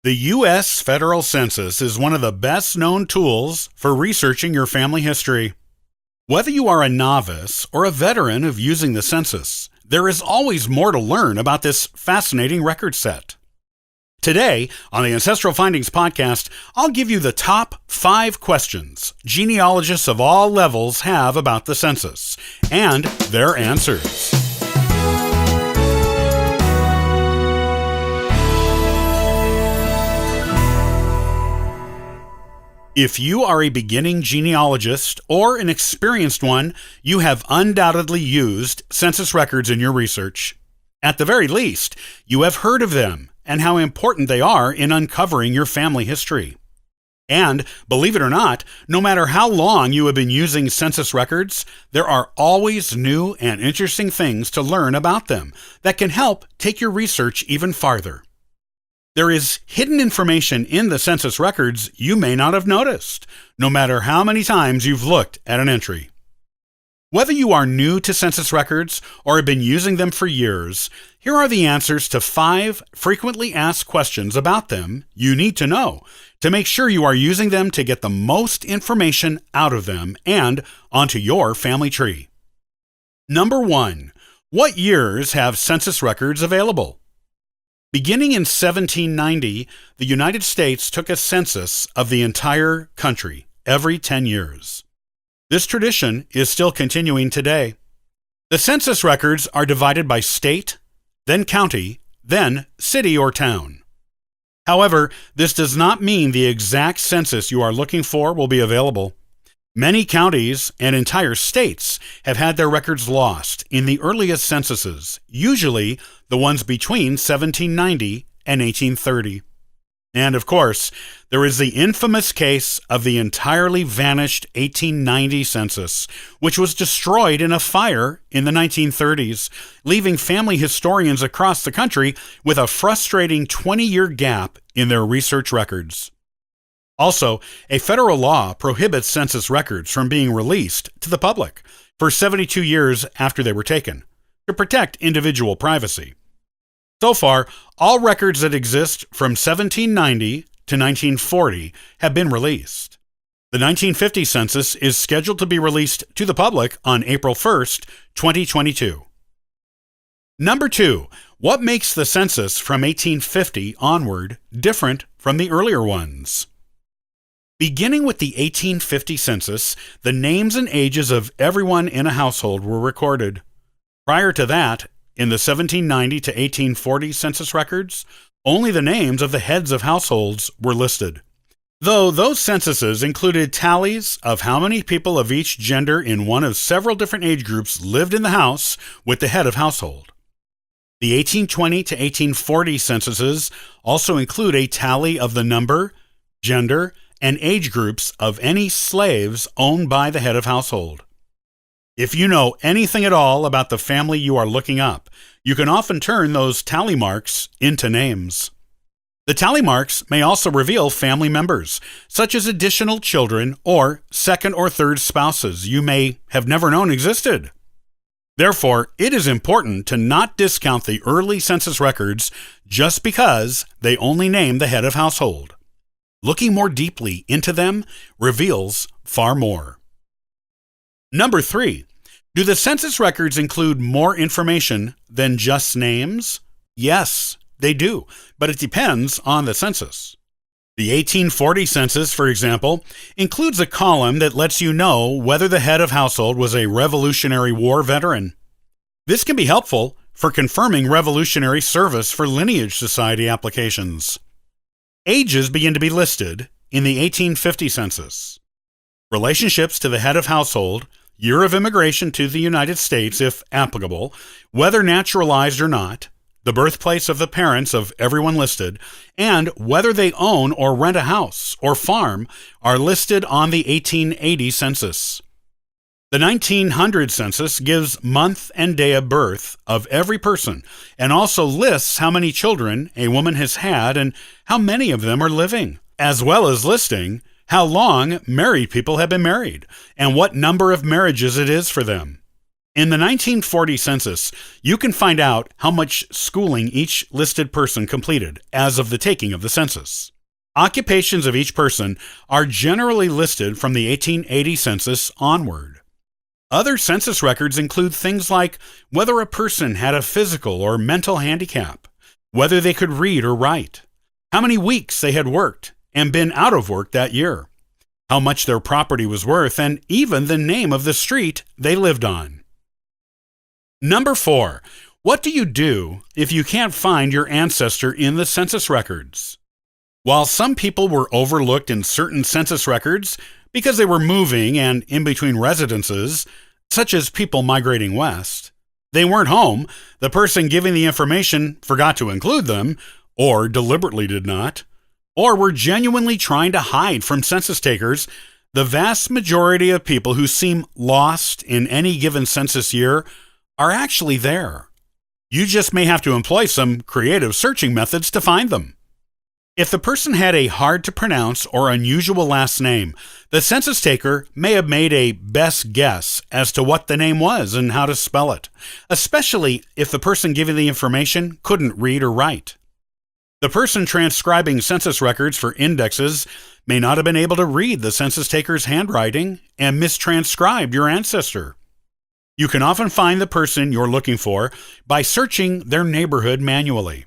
The U.S. Federal Census is one of the best-known tools for researching your family history. Whether you are a novice or a veteran of using the census, there is always more to learn about this fascinating record set. Today, on the Ancestral Findings Podcast, I'll give you the top 5 questions genealogists of all levels have about the census and their answers. If you are a beginning genealogist or an experienced one, you have undoubtedly used census records in your research. At the very least, you have heard of them and how important they are in uncovering your family history. And, believe it or not, no matter how long you have been using census records, there are always new and interesting things to learn about them that can help take your research even farther. There is hidden information in the census records you may not have noticed, no matter how many times you've looked at an entry. Whether you are new to census records or have been using them for years, here are the answers to 5 frequently asked questions about them you need to know to make sure you are using them to get the most information out of them and onto your family tree. Number 1. What years have census records available? Beginning in 1790, the United States took a census of the entire country every 10 years. This tradition is still continuing today. The census records are divided by state, then county, then city or town. However, this does not mean the exact census you are looking for will be available. Many counties and entire states have had their records lost in the earliest censuses, usually the ones between 1790 and 1830. And of course, there is the infamous case of the entirely vanished 1890 census, which was destroyed in a fire in the 1930s, leaving family historians across the country with a frustrating 20-year gap in their research records. Also, a federal law prohibits census records from being released to the public for 72 years after they were taken, to protect individual privacy. So far, all records that exist from 1790 to 1940 have been released. The 1950 census is scheduled to be released to the public on April 1st, 2022. Number 2. What makes the census from 1850 onward different from the earlier ones? Beginning with the 1850 census, the names and ages of everyone in a household were recorded. Prior to that, in the 1790 to 1840 census records, only the names of the heads of households were listed, though those censuses included tallies of how many people of each gender in one of several different age groups lived in the house with the head of household. The 1820 to 1840 censuses also include a tally of the number, gender, and age groups of any slaves owned by the head of household. If you know anything at all about the family you are looking up, you can often turn those tally marks into names. The tally marks may also reveal family members, such as additional children or second or third spouses you may have never known existed. Therefore, it is important to not discount the early census records just because they only name the head of household. Looking more deeply into them reveals far more. Number 3. Do the census records include more information than just names? Yes, they do, but it depends on the census. The 1840 census, for example, includes a column that lets you know whether the head of household was a Revolutionary War veteran. This can be helpful for confirming Revolutionary service for lineage society applications. Ages begin to be listed in the 1850 census. Relationships to the head of household, year of immigration to the United States if applicable, whether naturalized or not, the birthplace of the parents of everyone listed, and whether they own or rent a house or farm are listed on the 1880 census. The 1900 census gives month and day of birth of every person and also lists how many children a woman has had and how many of them are living, as well as listing how long married people have been married and what number of marriages it is for them. In the 1940 census, you can find out how much schooling each listed person completed as of the taking of the census. Occupations of each person are generally listed from the 1880 census onward. Other census records include things like whether a person had a physical or mental handicap, whether they could read or write, how many weeks they had worked and been out of work that year, how much their property was worth, and even the name of the street they lived on. Number 4. What do you do if you can't find your ancestor in the census records? While some people were overlooked in certain census records because they were moving and in between residences, such as people migrating west, they weren't home, the person giving the information forgot to include them, or deliberately did not, or were genuinely trying to hide from census takers, the vast majority of people who seem lost in any given census year are actually there. You just may have to employ some creative searching methods to find them. If the person had a hard-to-pronounce or unusual last name, the census taker may have made a best guess as to what the name was and how to spell it, especially if the person giving the information couldn't read or write. The person transcribing census records for indexes may not have been able to read the census taker's handwriting and mistranscribed your ancestor. You can often find the person you're looking for by searching their neighborhood manually.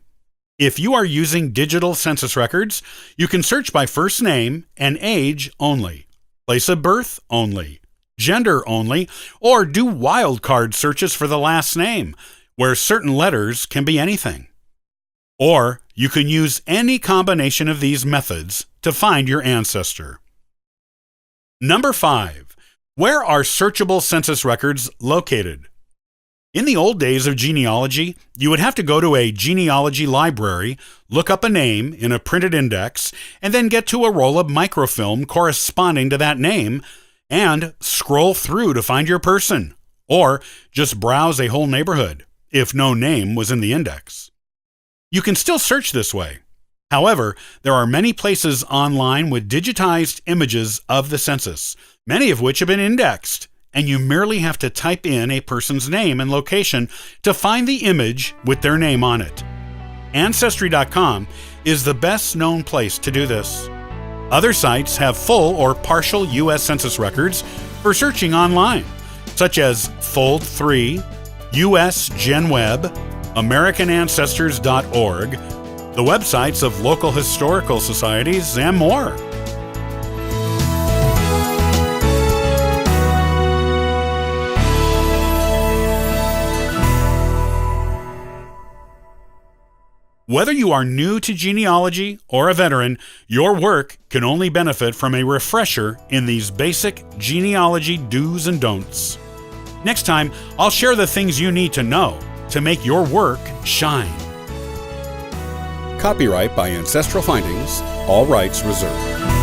If you are using digital census records, you can search by first name and age only, place of birth only, gender only, or do wildcard searches for the last name, where certain letters can be anything. Or you can use any combination of these methods to find your ancestor. Number 5. Where are searchable census records located? In the old days of genealogy, you would have to go to a genealogy library, look up a name in a printed index, and then get to a roll of microfilm corresponding to that name, and scroll through to find your person, or just browse a whole neighborhood, if no name was in the index. You can still search this way. However, there are many places online with digitized images of the census, many of which have been indexed, and you merely have to type in a person's name and location to find the image with their name on it. Ancestry.com is the best known place to do this. Other sites have full or partial U.S. Census records for searching online, such as Fold3, US GenWeb, AmericanAncestors.org, the websites of local historical societies, and more. Whether you are new to genealogy or a veteran, your work can only benefit from a refresher in these basic genealogy do's and don'ts. Next time, I'll share the things you need to know to make your work shine. Copyright by Ancestral Findings, all rights reserved.